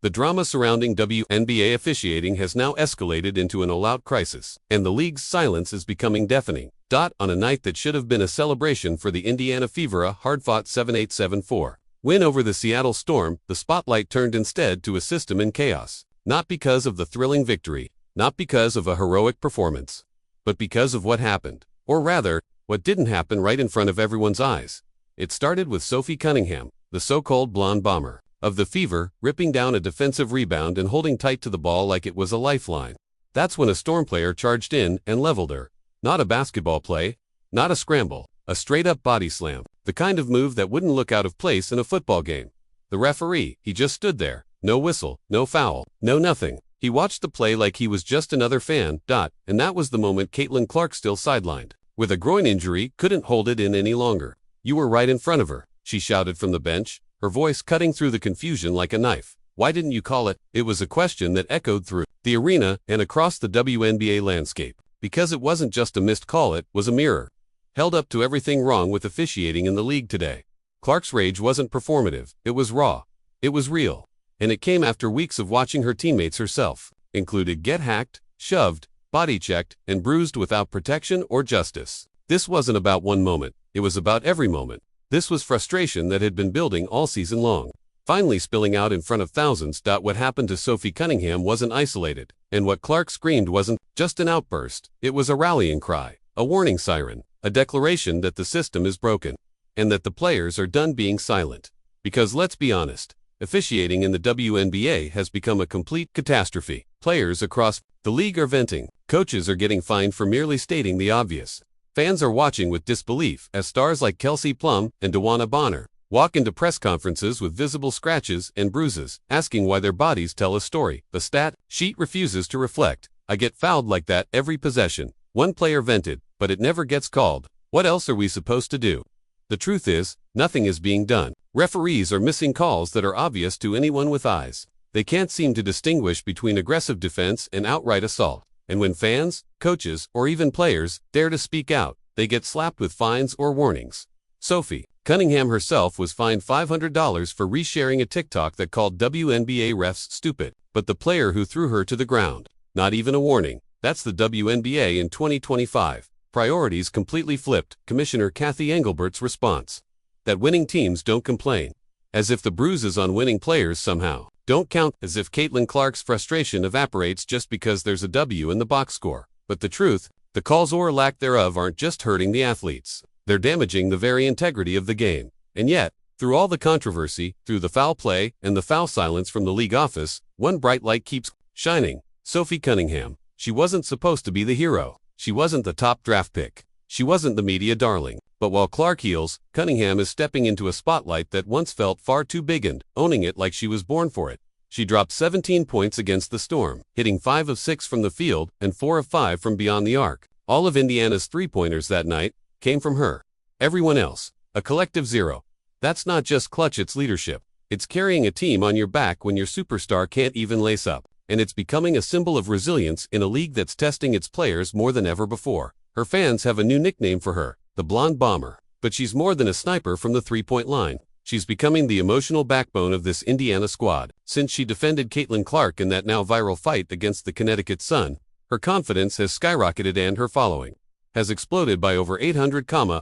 The drama surrounding WNBA officiating has now escalated into an all-out crisis, and the league's silence is becoming deafening. On a night that should have been a celebration for the Indiana Fever, a hard-fought 7-8-7-4 win over the Seattle Storm, the spotlight turned instead to a system in chaos. Not because of the thrilling victory, not because of a heroic performance, but because of what happened. Or rather, what didn't happen right in front of everyone's eyes. It started with Sophie Cunningham, the so-called blonde bomber of the Fever, ripping down a defensive rebound and holding tight to the ball like it was a lifeline. That's when a Storm player charged in and leveled her. Not a basketball play, not a scramble, a straight-up body slam, the kind of move that wouldn't look out of place in a football game. The referee, he just stood there, no whistle, no foul, no nothing. He watched the play like he was just another fan. And that was the moment Caitlin Clark, still sidelined with a groin injury, couldn't hold it in any longer. "You were right in front of her," she shouted from the bench, her voice cutting through the confusion like a knife. "Why didn't you call it?" It was a question that echoed through the arena and across the WNBA landscape. Because it wasn't just a missed call, it was a mirror held up to everything wrong with officiating in the league today. Clark's rage wasn't performative, it was raw. It was real. And it came after weeks of watching her teammates herself, included, get hacked, shoved, body checked, and bruised without protection or justice. This wasn't about one moment, it was about every moment. This was frustration that had been building all season long, finally spilling out in front of thousands. What happened to Sophie Cunningham wasn't isolated, and what Clark screamed wasn't just an outburst. It was a rallying cry, a warning siren, a declaration that the system is broken, and that the players are done being silent. Because let's be honest, officiating in the WNBA has become a complete catastrophe. Players across the league are venting, coaches are getting fined for merely stating the obvious. Fans are watching with disbelief as stars like Kelsey Plum and DeWanna Bonner walk into press conferences with visible scratches and bruises, asking why their bodies tell a story. The stat sheet refuses to reflect. "I get fouled like that every possession," one player vented, "but it never gets called. What else are we supposed to do?" The truth is, nothing is being done. Referees are missing calls that are obvious to anyone with eyes. They can't seem to distinguish between aggressive defense and outright assault. And when fans, coaches, or even players dare to speak out, they get slapped with fines or warnings. Sophie Cunningham herself was fined $500 for resharing a TikTok that called WNBA refs stupid. But the player who threw her to the ground, not even a warning. That's the WNBA in 2025. Priorities completely flipped. Commissioner Kathy Engelbert's response: that winning teams don't complain. As if the bruises on winning players somehow don't count. As if Caitlin Clark's frustration evaporates just because there's a W in the box score. But the truth, the calls or lack thereof aren't just hurting the athletes. They're damaging the very integrity of the game. And yet, through all the controversy, through the foul play and the foul silence from the league office, one bright light keeps shining. Sophie Cunningham. She wasn't supposed to be the hero. She wasn't the top draft pick. She wasn't the media darling. But while Clark heals, Cunningham is stepping into a spotlight that once felt far too big and owning it like she was born for it. She dropped 17 points against the Storm, hitting 5 of 6 from the field and 4 of 5 from beyond the arc. All of Indiana's three-pointers that night came from her. Everyone else, a collective zero. That's not just clutch, it's leadership. It's carrying a team on your back when your superstar can't even lace up. And it's becoming a symbol of resilience in a league that's testing its players more than ever before. Her fans have a new nickname for her, the Blonde Bomber. But she's more than a sniper from the three-point line. She's becoming the emotional backbone of this Indiana squad. Since she defended Caitlin Clark in that now viral fight against the Connecticut Sun, her confidence has skyrocketed and her following has exploded by over 800,000.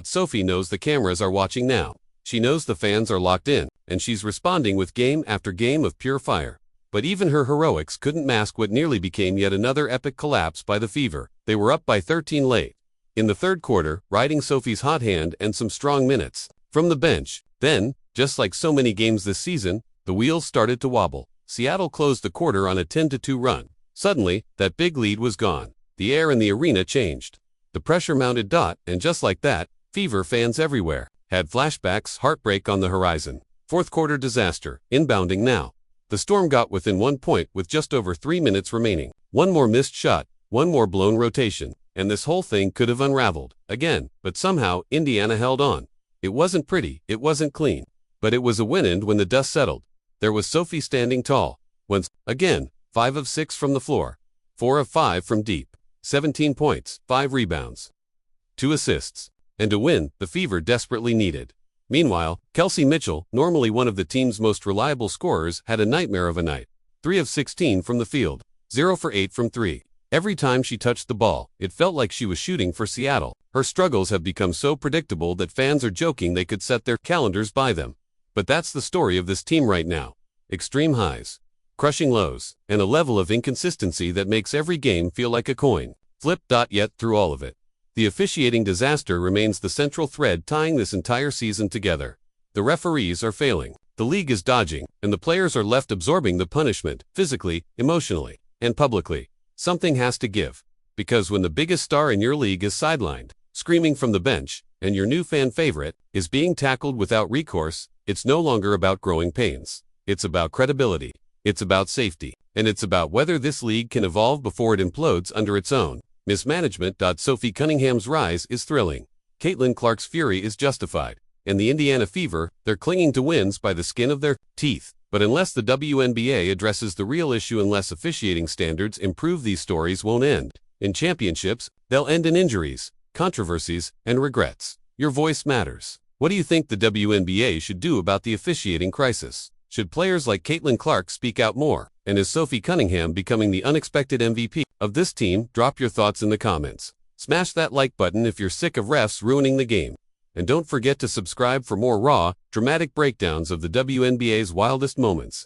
Sophie knows the cameras are watching now. She knows the fans are locked in, and she's responding with game after game of pure fire. But even her heroics couldn't mask what nearly became yet another epic collapse by the Fever. They were up by 13 late in the third quarter, riding Sophie's hot hand and some strong minutes from the bench. Then, just like so many games this season, the wheels started to wobble. Seattle closed the quarter on a 10-2 run. Suddenly, that big lead was gone. The air in the arena changed. The pressure mounted. And just like that, Fever fans everywhere had flashbacks. Heartbreak on the horizon. Fourth quarter disaster, inbounding now. The Storm got within 1 point with just over 3 minutes remaining. One more missed shot, one more blown rotation, and this whole thing could have unraveled again. But somehow, Indiana held on. It wasn't pretty, it wasn't clean, but it was a win. And when the dust settled, there was Sophie standing tall. Once again, 5 of 6 from the floor, 4 of 5 from deep, 17 points, 5 rebounds, 2 assists, and a win the Fever desperately needed. Meanwhile, Kelsey Mitchell, normally one of the team's most reliable scorers, had a nightmare of a night. 3 of 16 from the field, 0 for 8 from 3. Every time she touched the ball, it felt like she was shooting for Seattle. Her struggles have become so predictable that fans are joking they could set their calendars by them. But that's the story of this team right now. Extreme highs, crushing lows, and a level of inconsistency that makes every game feel like a coin flip. Yet through all of it, the officiating disaster remains the central thread tying this entire season together. The referees are failing, the league is dodging, and the players are left absorbing the punishment, physically, emotionally, and publicly. Something has to give. Because when the biggest star in your league is sidelined, screaming from the bench, and your new fan favorite is being tackled without recourse, it's no longer about growing pains. It's about credibility. It's about safety. And it's about whether this league can evolve before it implodes under its own mismanagement. Sophie Cunningham's rise is thrilling. Caitlin Clark's fury is justified. And the Indiana Fever, they're clinging to wins by the skin of their teeth. But unless the WNBA addresses the real issue, unless officiating standards improve, these stories won't end in championships, they'll end in injuries, controversies, and regrets. Your voice matters. What do you think the WNBA should do about the officiating crisis? Should players like Caitlin Clark speak out more? And is Sophie Cunningham becoming the unexpected MVP of this team? Drop your thoughts in the comments. Smash that like button if you're sick of refs ruining the game. And don't forget to subscribe for more raw, dramatic breakdowns of the WNBA's wildest moments.